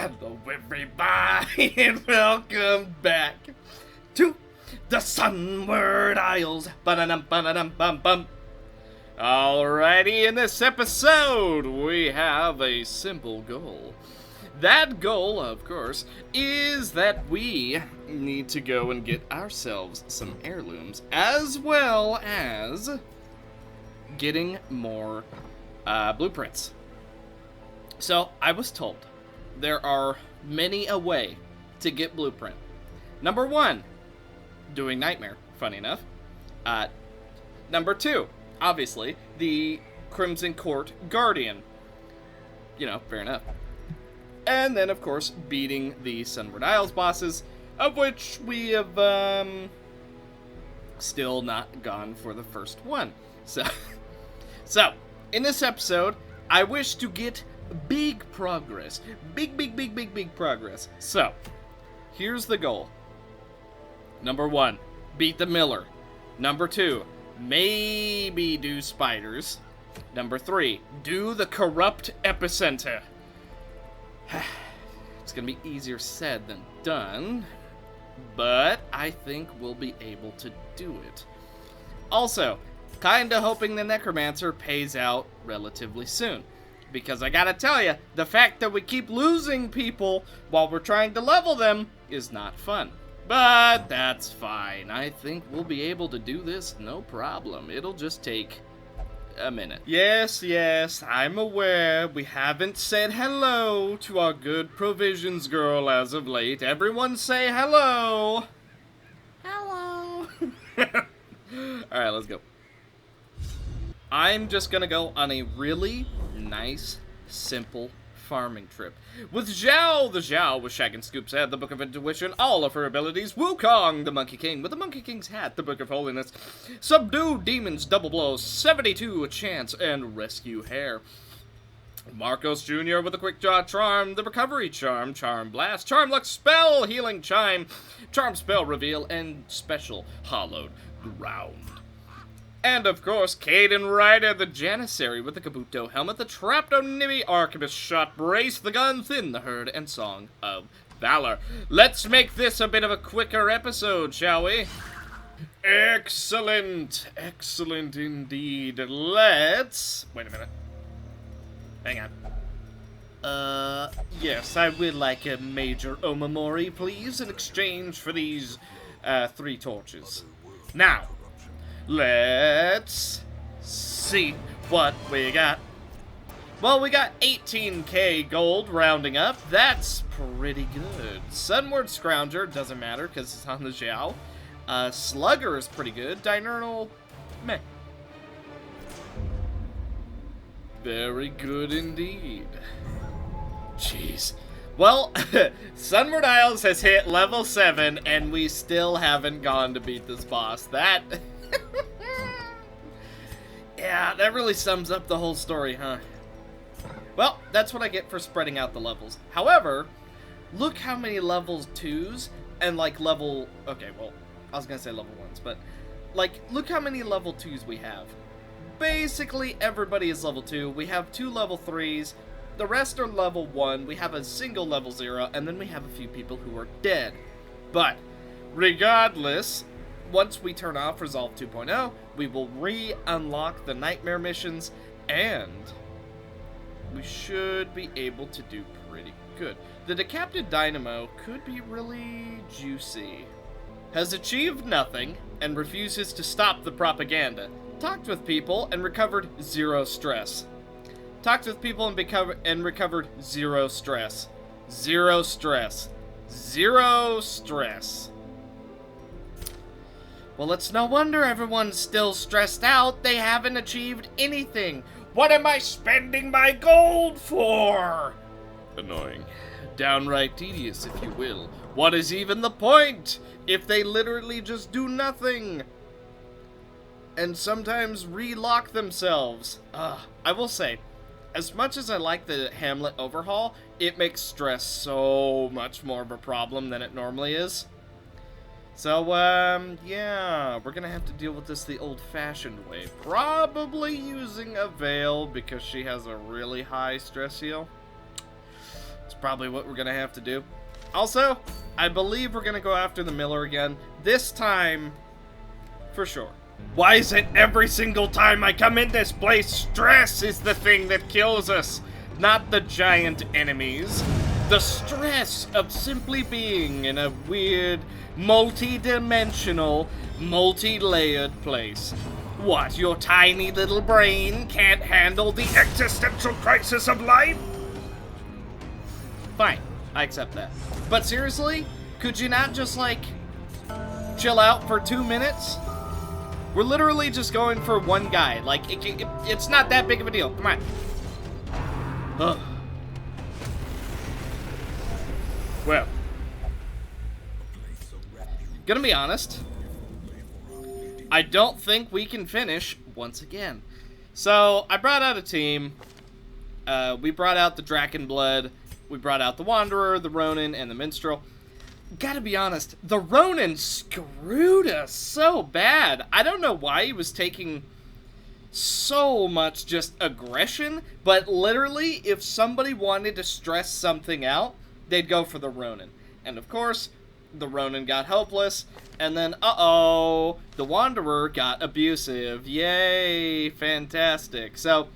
Hello everybody and welcome back to the Sunward Isles. Ba-da-dum, ba-da-dum, bum, bum. Alrighty, in this episode we have a simple goal. That goal, of course, is that we need to go and get ourselves some heirlooms, as well as getting more blueprints. So, I was told there are many a way to get blueprint. Number 1, doing Nightmare, funny enough. Number 2, obviously, the Crimson Court Guardian. You know, fair enough. And then, of course, beating the Sunward Isles bosses, of which we have, still not gone for the first one. So, in this episode, I wish to get big progress. Big progress. So, here's the goal. Number 1, beat the Miller. Number 2, maybe do spiders. Number 3, do the corrupt epicenter. It's gonna be easier said than done, but I think we'll be able to do it. Also, kinda hoping the Necromancer pays out relatively soon. Because I gotta tell you, the fact that we keep losing people while we're trying to level them is not fun. But that's fine. I think we'll be able to do this no problem. It'll just take a minute. Yes, I'm aware we haven't said hello to our good provisions girl as of late. Everyone say hello. Hello. Alright, let's go. I'm just gonna go on a really nice, simple farming trip. With Zhao, the Zhao with Shag and Scoop's head, the Book of Intuition, all of her abilities, Wukong, the Monkey King, with the Monkey King's hat, the Book of Holiness, Subdue Demons, Double Blow, 72 a chance, and Rescue Hair. Marcos Jr. with the Quick Draw Charm, the Recovery Charm, Charm Blast, Charm Luck Spell, Healing Chime, Charm Spell Reveal, and Special Hollowed Ground. And, of course, Caden Ryder, the Janissary, with the Kabuto Helmet, the Trapdo Nibby, Archivist Shot Brace, the Gun Thin, the Herd, and Song of Valor. Let's make this a bit of a quicker episode, shall we? Excellent indeed. Let's... Wait a minute. Hang on. Yes, I would like a Major Omamori, please, in exchange for these, 3 torches. Now... let's see what we got. Well, we got 18k gold rounding up. That's pretty good. Sunward Scrounger doesn't matter because it's on the Zhao. Slugger is pretty good. Diurnal, meh. Very good indeed. Jeez. Well, Sunward Isles has hit level 7 and we still haven't gone to beat this boss. That... yeah, that really sums up the whole story, huh? Well, that's what I get for spreading out the levels. However, look how many level 2s and like level... okay, well, I was gonna say level 1s, but like, look how many level 2s we have. Basically, everybody is level 2. We have 2 level 3s. The rest are level 1. We have a single level 0, and then we have a few people who are dead. But, regardless... once we turn off Resolve 2.0, we will re-unlock the Nightmare missions, and we should be able to do pretty good. The Decapitated Dynamo could be really juicy. Has achieved nothing, and refuses to stop the propaganda. Talked with people, and recovered 0 stress. Talked with people and recovered 0 stress. 0 stress. 0 stress. Well, it's no wonder everyone's still stressed out. They haven't achieved anything. What am I spending my gold for? Annoying. Downright tedious, if you will. What is even the point if they literally just do nothing? And sometimes relock themselves. I will say, as much as I like the Hamlet overhaul, it makes stress so much more of a problem than it normally is. So, yeah, we're gonna have to deal with this the old-fashioned way. Probably using a Veil because she has a really high stress heal. It's probably what we're gonna have to do. Also, I believe we're gonna go after the Miller again. This time, for sure. Why is it every single time I come in this place, stress is the thing that kills us? Not the giant enemies. The stress of simply being in a weird, multi-dimensional, multi-layered place. What, your tiny little brain can't handle the existential crisis of life? Fine, I accept that. But seriously, could you not just, like, chill out for 2 minutes? We're literally just going for one guy. Like, it's not that big of a deal. Come on. Ugh. Well. Gonna be honest. I don't think we can finish once again. So, I brought out a team. We brought out the Drakenblood. We brought out the Wanderer, the Ronin, and the Minstrel. Gotta be honest, the Ronin screwed us so bad. I don't know why he was taking so much just aggression, but literally, if somebody wanted to stress something out, they'd go for the Ronin. And of course, the Ronin got hopeless, and then, uh-oh, the Wanderer got abusive. Yay, fantastic. So,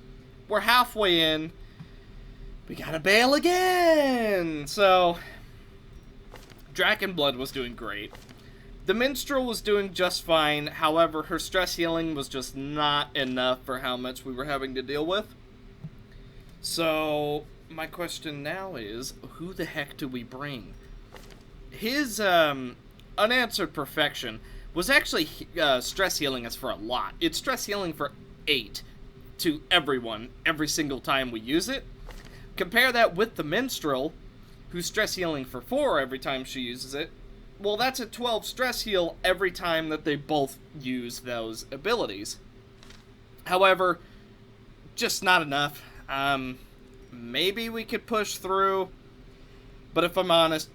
we're halfway in. We gotta bail again! So, Drakenblood was doing great. The Minstrel was doing just fine, however, her stress healing was just not enough for how much we were having to deal with. So, my question now is, who the heck do we bring? His unanswered perfection was actually stress healing us for a lot. It's stress healing for 8 to everyone every single time we use it. Compare that with the Minstrel, who's stress healing for 4 every time she uses it. Well, that's a 12 stress heal every time that they both use those abilities. However, just not enough. Maybe we could push through, but if I'm honest,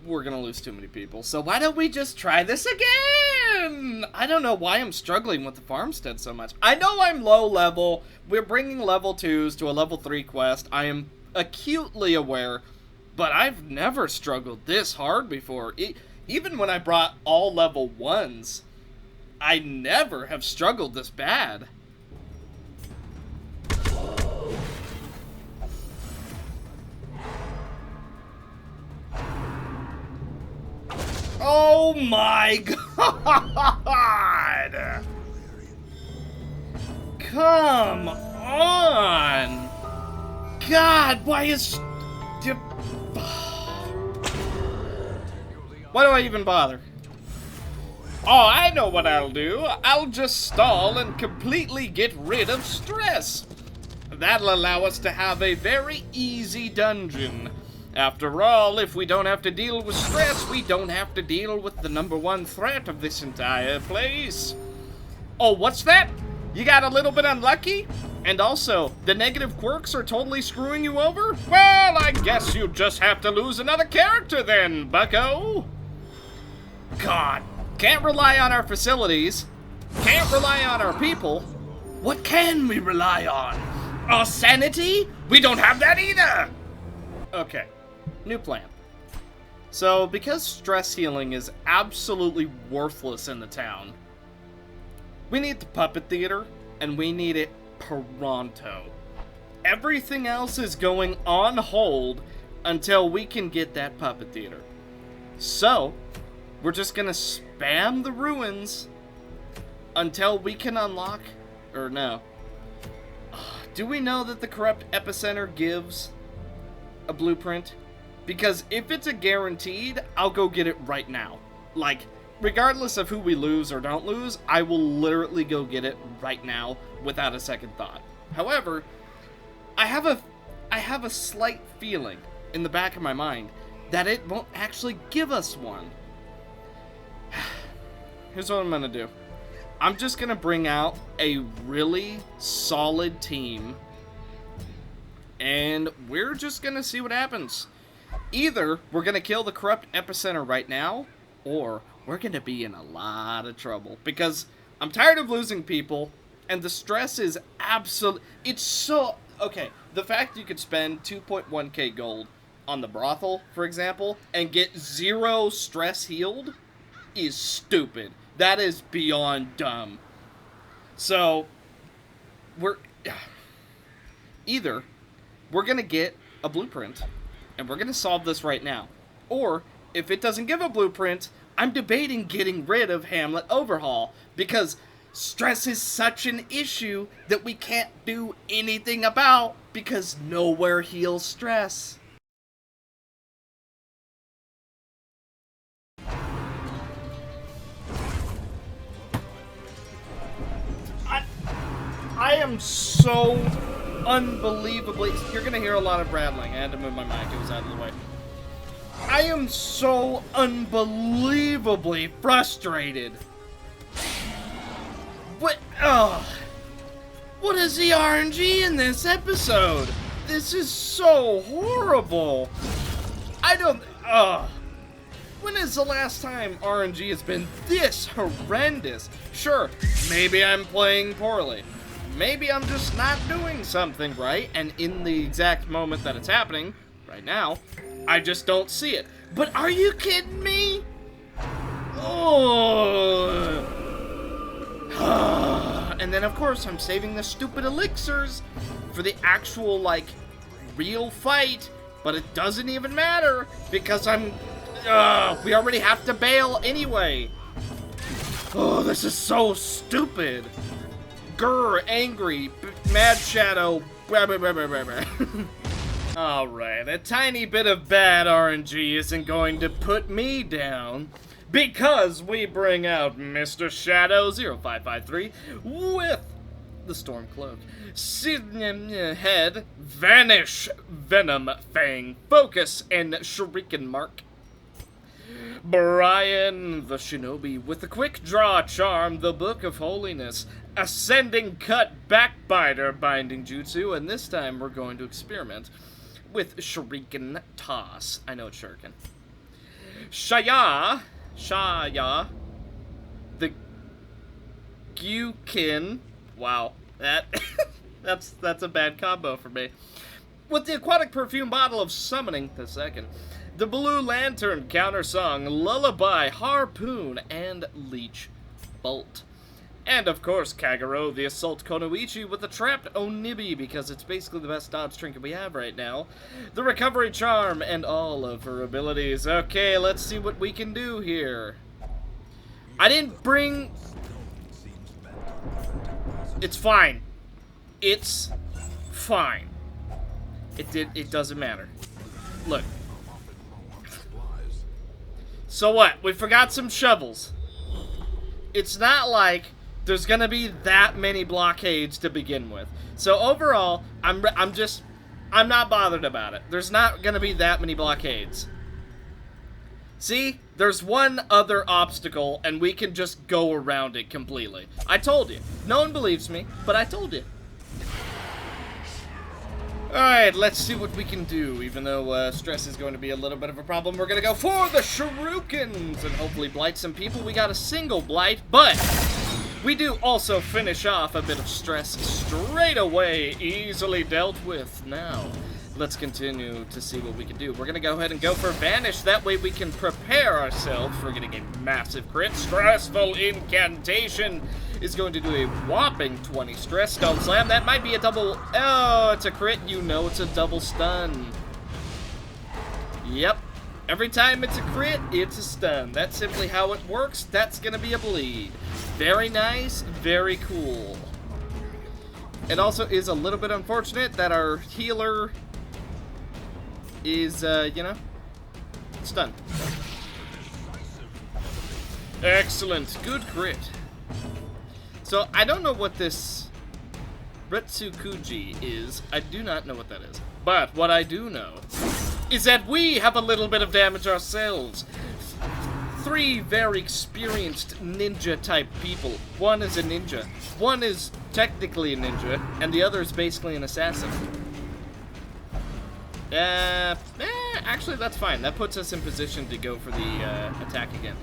we're gonna lose too many people. So why don't we just try this again? I don't know why I'm struggling with the farmstead so much. I know I'm low level. We're bringing level 2s to a level 3 quest. I am acutely aware, but I've never struggled this hard before. Even when I brought all level 1s, I never have struggled this bad. Oh my god! Come on! God, why is... Why do I even bother? Oh, I know what I'll do. I'll just stall and completely get rid of stress. That'll allow us to have a very easy dungeon. After all, if we don't have to deal with stress, we don't have to deal with the #1 threat of this entire place. Oh, what's that? You got a little bit unlucky? And also, the negative quirks are totally screwing you over? Well, I guess you just have to lose another character then, bucko. God, can't rely on our facilities. Can't rely on our people. What can we rely on? Our sanity? We don't have that either! Okay, new plan. So, because stress healing is absolutely worthless in the town, we need the puppet theater, and we need it pronto. Everything else is going on hold until we can get that puppet theater. So, we're just gonna spam the ruins until we can unlock, or no. Do we know that the corrupt epicenter gives a blueprint? Because if it's a guaranteed, I'll go get it right now. Like, regardless of who we lose or don't lose, I will literally go get it right now without a second thought. However, I have a slight feeling in the back of my mind that it won't actually give us one. Here's what I'm gonna do. I'm just gonna bring out a really solid team, and we're just gonna see what happens. Either we're gonna kill the corrupt epicenter right now, or we're gonna be in a lot of trouble, because I'm tired of losing people, and the stress is absolute. It's so... Okay, the fact you could spend 2.1k gold on the brothel, for example, and get 0 stress healed is stupid. That is beyond dumb. So, either we're going to get a blueprint, and we're going to solve this right now. Or, if it doesn't give a blueprint, I'm debating getting rid of Hamlet Overhaul, because stress is such an issue that we can't do anything about, because nowhere heals stress. I am so unbelievably... You're gonna hear a lot of rattling. I had to move my mic, it was out of the way. I am so unbelievably frustrated. What is the RNG in this episode? This is so horrible. When is the last time RNG has been this horrendous? Sure, maybe I'm playing poorly. Maybe I'm just not doing something right, and in the exact moment that it's happening, right now, I just don't see it. But are you kidding me? Oh. And then, of course, I'm saving the stupid elixirs for the actual, like, real fight, but it doesn't even matter, because we already have to bail anyway. Oh, this is so stupid. Grr, angry, mad shadow, blah, blah, blah, blah, blah, blah. Alright, a tiny bit of bad RNG isn't going to put me down, because we bring out Mr. Shadow 0553 with the Storm Cloak. Head, Vanish, Venom, Fang, Focus, and Shuriken Mark. Brian the Shinobi with the Quick Draw Charm, the Book of Holiness, Ascending Cut, Backbiter, Binding Jutsu, and this time we're going to experiment with Shuriken Toss. I know it's Shuriken. Shaya, the Gyukin. Wow, that's a bad combo for me. With the Aquatic Perfume Bottle of Summoning, the second. The Blue Lantern, Counter Song, Lullaby, Harpoon, and Leech Bolt. And of course, Kagero, the Assault Konoichi with the Trapped Onibi, because it's basically the best dodge trinket we have right now. The Recovery Charm, and all of her abilities. Okay, let's see what we can do here. I didn't bring... It's fine. It's fine. It doesn't matter. Look. So what? We forgot some shovels. It's not like there's gonna be that many blockades to begin with. So overall, I'm not bothered about it. There's not gonna be that many blockades. See? There's one other obstacle, and we can just go around it completely. I told you. No one believes me, but I told you. Alright, let's see what we can do. Even though stress is going to be a little bit of a problem, we're going to go for the Shurikens and hopefully blight some people. We got a single blight, but we do also finish off a bit of stress straight away, easily dealt with. Now, let's continue to see what we can do. We're going to go ahead and go for Vanish. That way we can prepare ourselves for getting a massive crit. Stressful Incantation is going to do a whopping 20 stress. Stone Slam. That might be a double... Oh, it's a crit. You know it's a double stun. Yep. Every time it's a crit, it's a stun. That's simply how it works. That's going to be a bleed. Very nice. Very cool. It also is a little bit unfortunate that our healer is, you know, stunned. Excellent. Good crit. So, I don't know what this Retsukuji is. I do not know what that is. But what I do know is that we have a little bit of damage ourselves. 3 very experienced ninja-type people. One is a ninja. One is technically a ninja, and the other is basically an assassin. Actually, that's fine. That puts us in position to go for the attack again.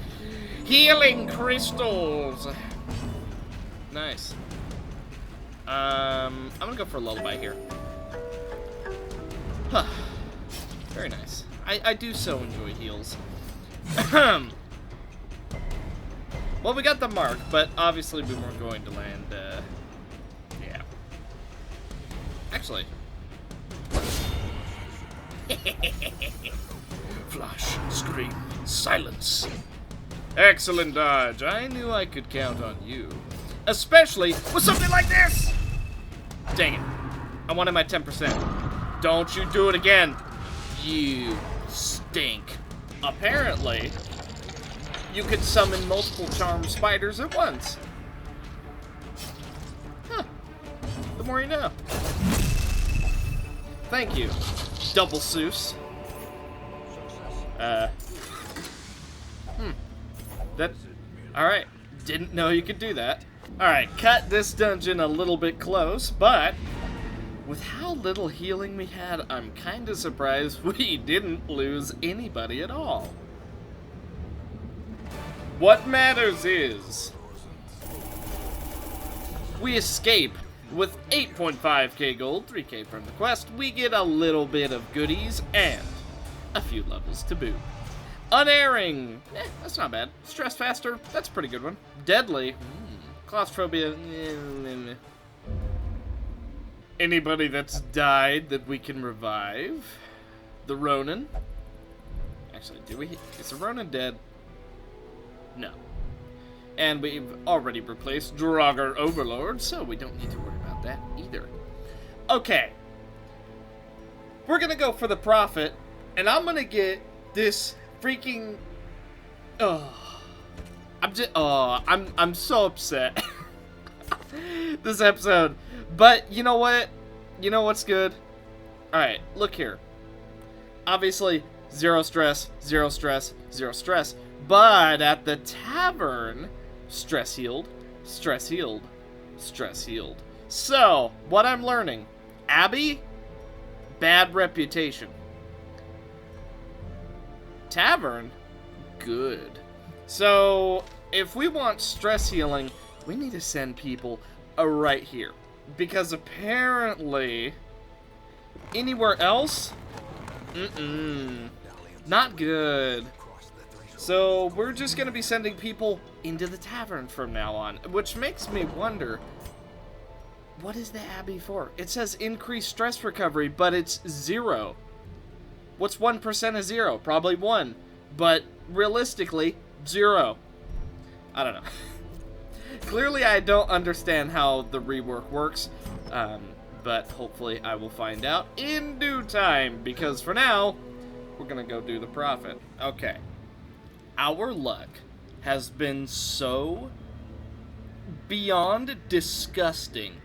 Healing Crystals! Nice. I'm gonna go for a Lullaby here. Huh. Very nice. I do so enjoy heals. Well, we got the mark, but obviously we weren't going to land, yeah. Actually. Flash, scream, silence. Excellent dodge. I knew I could count on you. Especially with something like this! Dang it. I wanted my 10%. Don't you do it again. You stink. Apparently, you could summon multiple charmed spiders at once. Huh. The more you know. Thank you, Double Seuss. Alright. Didn't know you could do that. Alright, cut this dungeon a little bit close, but with how little healing we had, I'm kinda surprised we didn't lose anybody at all. What matters is we escape with 8.5k gold, 3k from the quest. We get a little bit of goodies and a few levels to boot. Unerring, that's not bad. Stress faster, that's a pretty good one. Deadly, claustrophobia. Anybody that's died that we can revive. The Ronin. Actually, is the Ronin dead? No. And we've already replaced Draugr Overlord, so we don't need to worry about that either. Okay. We're gonna go for the Prophet, and I'm gonna get this freaking... I'm so upset. This episode. But, you know what? You know what's good? Alright, look here. Obviously, zero stress, zero stress, zero stress. But at the tavern, stress healed, stress healed, stress healed. So, what I'm learning, Abbey, bad reputation. Tavern, good. So, if we want stress healing, we need to send people right here. Because apparently, anywhere else, not good. So we're just going to be sending people into the tavern from now on, which makes me wonder, what is the Abbey for? It says increased stress recovery, but it's 0. What's 1% of 0? Probably 1. But realistically, 0. I don't know. Clearly I don't understand how the rework works, but hopefully I will find out in due time, because for now, we're going to go do the Prophet. Okay. Our luck has been so beyond disgusting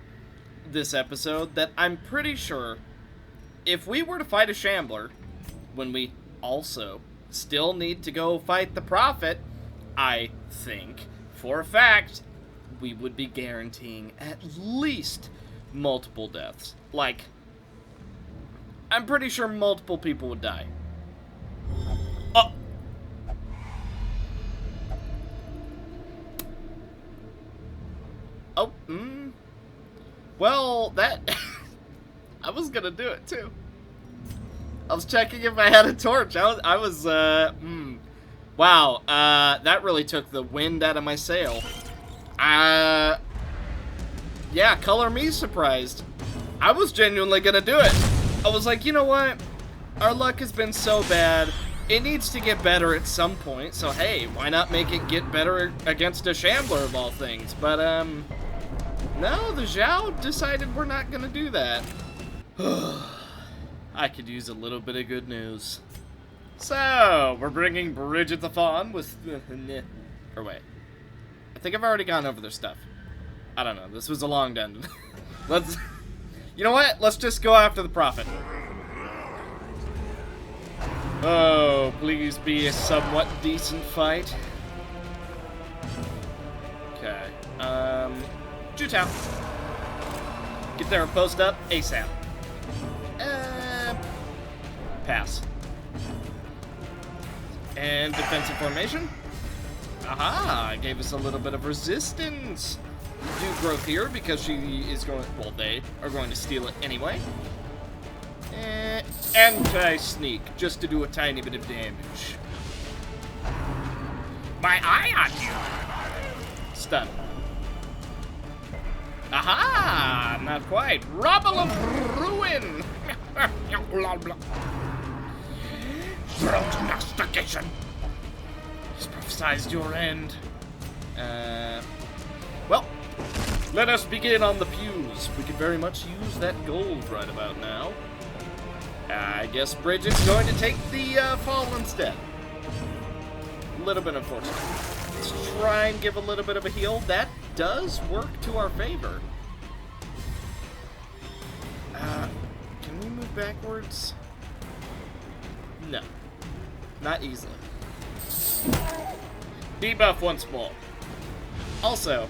this episode that I'm pretty sure if we were to fight a Shambler, when we also still need to go fight the Prophet, I think, for a fact, we would be guaranteeing at least multiple deaths. Like, I'm pretty sure multiple people would die. Oh! Oh, well, that... I was gonna do it, too. I was checking if I had a torch. Wow, that really took the wind out of my sail. Yeah, color me surprised. I was genuinely gonna do it. I was like, you know what? Our luck has been so bad. It needs to get better at some point. So, hey, why not make it get better against a Shambler of all things? But, no, the Zhao decided we're not gonna do that. I could use a little bit of good news. So, we're bringing Bridget the Fawn with... or wait. I think I've already gone over their stuff. I don't know. This was a long dungeon. Let's... You know what? Let's just go after the Prophet. Oh, please be a somewhat decent fight. Okay. Jutao. Get there and post up ASAP. Pass. And defensive formation. Aha! Gave us a little bit of resistance. Do growth here because she is going... Well, they are going to steal it anyway. anti-sneak, just to do a tiny bit of damage. My eye on you! Stun. Aha! Not quite. Rubble of ruin! Prognostication! He's prophesized your end. Well, let us begin on the pews. We could very much use that gold right about now. I guess Bridget's going to take the fall instead. A little bit unfortunate. Let's try and give a little bit of a heal. That does work to our favor. Can we move backwards? No. Not easily. Debuff once more. Also,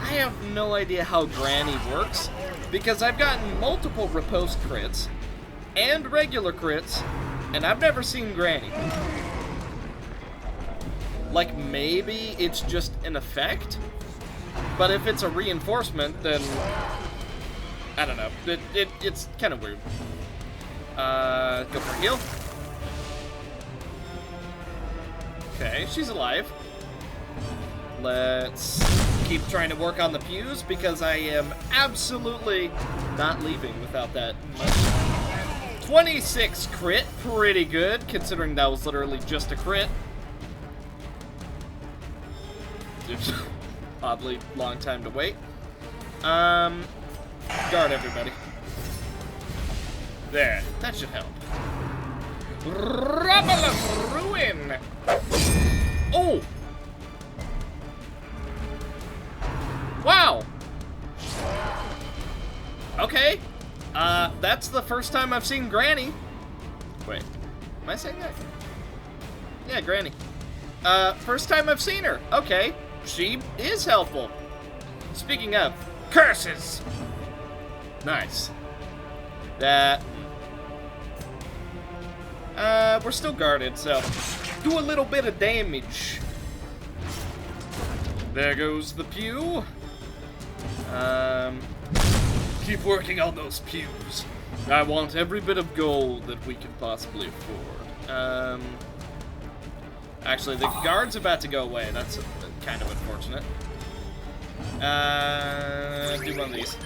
I have no idea how Granny works, because I've gotten multiple riposte crits and regular crits, and I've never seen Granny. Like, maybe it's just an effect, but if it's a reinforcement, then I don't know. It's kind of weird. Go for a heal. Okay, she's alive. Let's keep trying to work on the pews, because I am absolutely not leaving without that much. 26 crit, pretty good, considering that was literally just a crit. Oddly long time to wait. Guard everybody. There, that should help. Rubble of ruin! Oh! Wow! Okay. That's the first time I've seen Granny. Wait, am I saying that? Yeah, Granny. First time I've seen her. Okay, she is helpful. Speaking of, curses! Nice. That... we're still guarded, so do a little bit of damage. There goes the pew. Keep working on those pews. I want every bit of gold that we can possibly afford. Actually, the guard's about to go away. That's kind of unfortunate. Do one of these.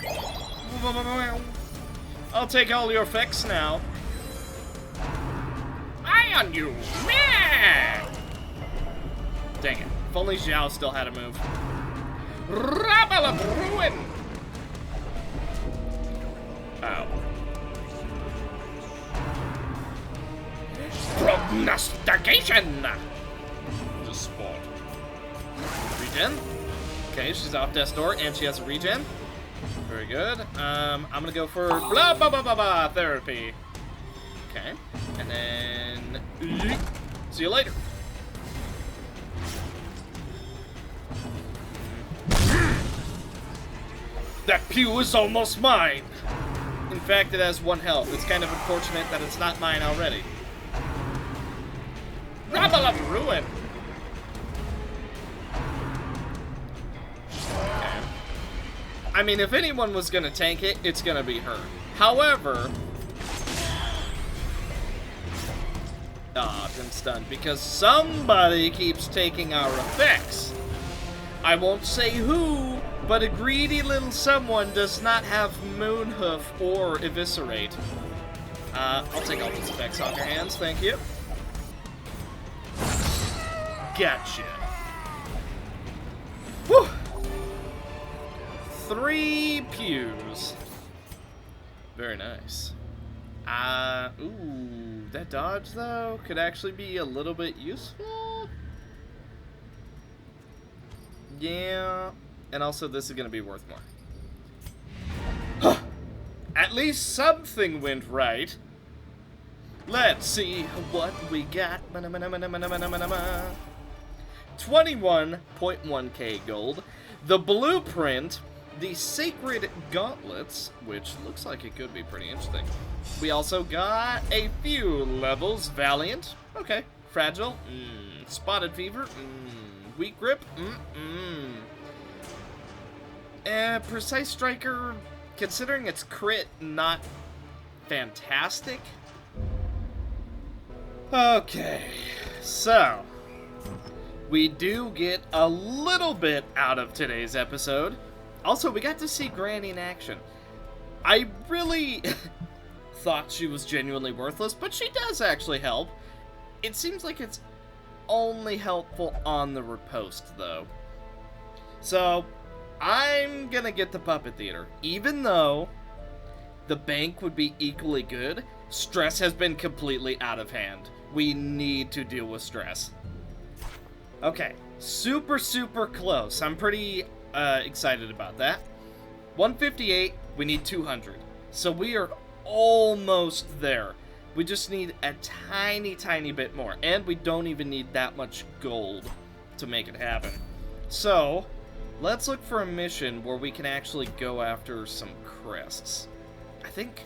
I'll take all your effects now. Eye on you! Meh! Dang it. If only Xiao still had a move. Rubble of ruin! Ow. Prognostication! Just spawned. Regen. Okay, she's off death's door, and she has a regen. Very good. I'm gonna go for blah blah blah blah blah therapy. Okay, and then see you later. That pew is almost mine. In fact, it has 1 health. It's kind of unfortunate that it's not mine already. Rubble of ruin. Okay. I mean, if anyone was gonna tank it, it's gonna be her. However, been stunned because somebody keeps taking our effects. I won't say who, but a greedy little someone does not have Moonhoof or Eviscerate. I'll take all these effects off your hands, thank you. Gotcha. Whew! 3 pews. Very nice. Ooh, that dodge, though, could actually be a little bit useful. Yeah, and also this is going to be worth more. At least something went right. Let's see what we got. 21.1k gold. The blueprint, the sacred gauntlets, which looks like it could be pretty interesting. We also got a few levels. Valiant, okay. Fragile, Spotted fever, weak grip, Precise striker, considering its crit not fantastic, Okay, so we do get a little bit out of today's episode. Also, we got to see Granny in action. I really thought she was genuinely worthless, but she does actually help. It seems like it's only helpful on the riposte, though. So, I'm gonna get the Puppet Theater. Even though the bank would be equally good, stress has been completely out of hand. We need to deal with stress. Okay, super close. I'm pretty excited about that. 158, we need 200. So we are almost there. We just need a tiny bit more. And we don't even need that much gold to make it happen. So, let's look for a mission where we can actually go after some crests. I think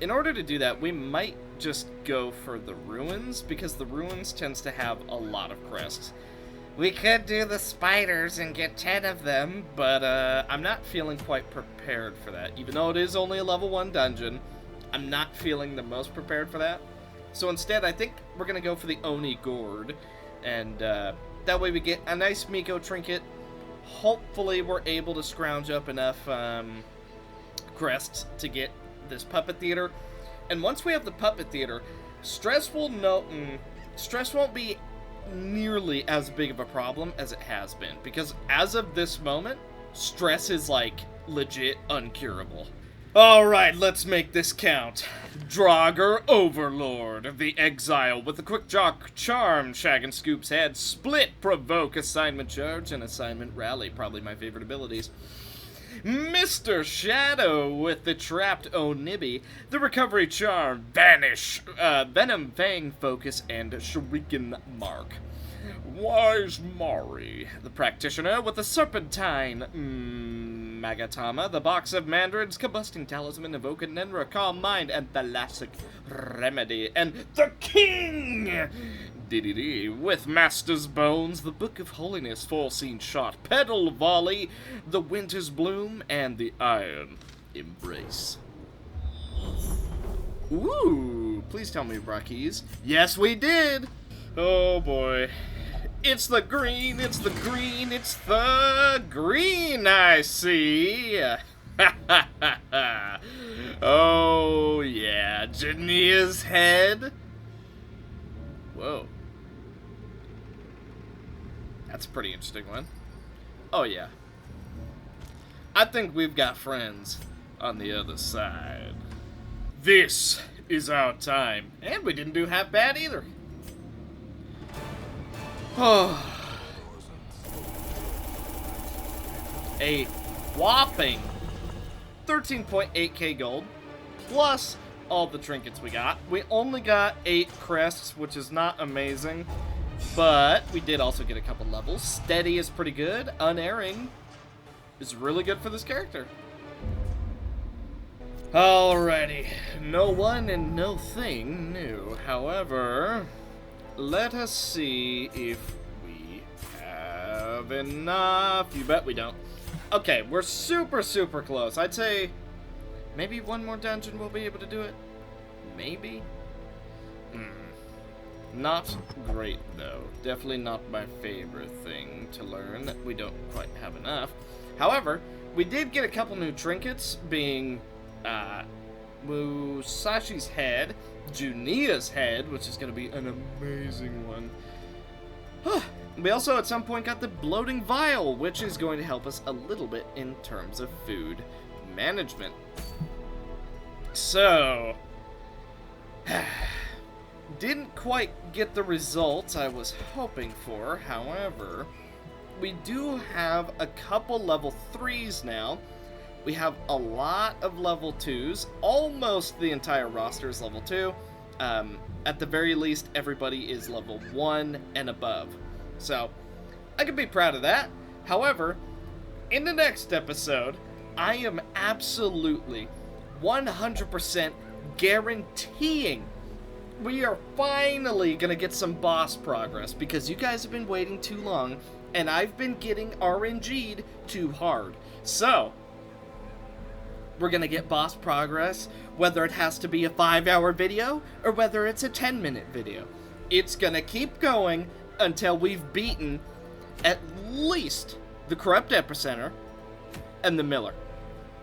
in order to do that, we might just go for the ruins, because the ruins tends to have a lot of crests. We could do the spiders and get 10 of them, but I'm not feeling quite prepared for that. Even though it is only a level 1 dungeon, I'm not feeling the most prepared for that. So instead, I think we're going to go for the Oni Gourd, and that way we get a nice Miko trinket. Hopefully we're able to scrounge up enough crests to get this Puppet Theater. And once we have the Puppet Theater, stress won't be nearly as big of a problem as it has been, because as of this moment, stress is like legit uncurable. Alright, let's make this count. Draugr Overlord, the Exile with the Quick Jock Charm, Shag and Scoop's Head, Split, Provoke, Assignment Charge, and Assignment Rally, probably my favorite abilities. Mr. Shadow with the Trapped Onibby, the Recovery Charm, Vanish, Venom Fang Focus, and Shuriken Mark. Wise Mari, the Practitioner with the Serpentine, Magatama, the Box of Mandarins, Combusting Talisman, Evoke and Nenra, Calm Mind, and Thalassic Remedy, and the King! Diddy with Master's Bones, the Book of Holiness, Foreseen Shot, Pedal Volley, the Winter's Bloom, and the Iron Embrace. Ooh, please tell me we brought keys. Yes, we did! Oh boy. It's the green, it's the green, it's the green, I see! Oh yeah, Jania's head. Whoa. That's a pretty interesting one. Oh yeah. I think we've got friends on the other side. This is our time. And we didn't do half bad either. Oh. A whopping 13.8k gold, plus all the trinkets we got. We only got 8 crests, which is not amazing, but we did also get a couple levels. Steady is pretty good. Unerring is really good for this character. Alrighty, no one and no thing new. However, let us see if we have enough. You bet we don't. Okay, we're super close. I'd say maybe one more dungeon we'll be able to do it. Maybe? Not great, though. Definitely not my favorite thing to learn. We don't quite have enough. However, we did get a couple new trinkets, being Musashi's head, Junia's head, which is going to be an amazing one. We also at some point got the Bloating Vial, which is going to help us a little bit in terms of food management. So, didn't quite get the results I was hoping for. However, we do have a couple level 3s now. We have a lot of level 2s. Almost the entire roster is level 2. At the very least, everybody is level 1 and above. So, I can be proud of that. However, in the next episode, I am absolutely 100% guaranteeing we are finally going to get some boss progress, because you guys have been waiting too long, and I've been getting RNG'd too hard. So, we're going to get boss progress, whether it has to be a 5-hour video, or whether it's a 10-minute video. It's gonna keep going until we've beaten at least the Corrupt Epicenter and the Miller.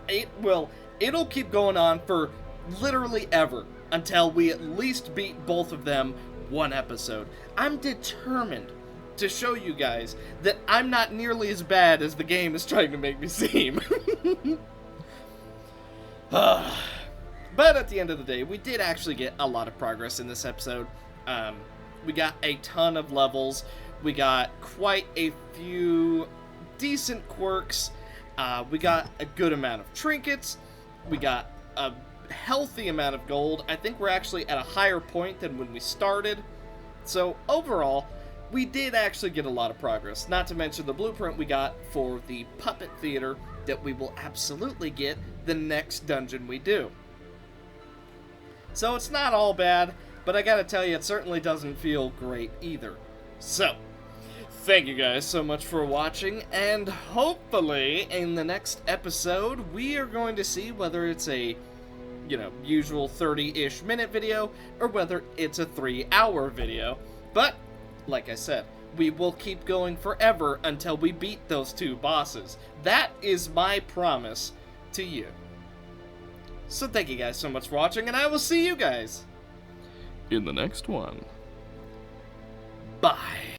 It'll keep going on for literally ever until we at least beat both of them one episode. I'm determined to show you guys that I'm not nearly as bad as the game is trying to make me seem. But at the end of the day, we did actually get a lot of progress in this episode. We got a ton of levels. We got quite a few decent quirks. We got a good amount of trinkets. We got a healthy amount of gold. I think we're actually at a higher point than when we started. So overall, we did actually get a lot of progress. Not to mention the blueprint we got for the puppet theater that we will absolutely get the next dungeon we do. So it's not all bad, but I gotta tell you, it certainly doesn't feel great either. So, thank you guys so much for watching, and hopefully in the next episode we are going to see whether it's a, usual 30-ish minute video or whether it's a 3-hour video. But, like I said, we will keep going forever until we beat those two bosses. That is my promise to you. So thank you guys so much for watching, and I will see you guys in the next one. Bye.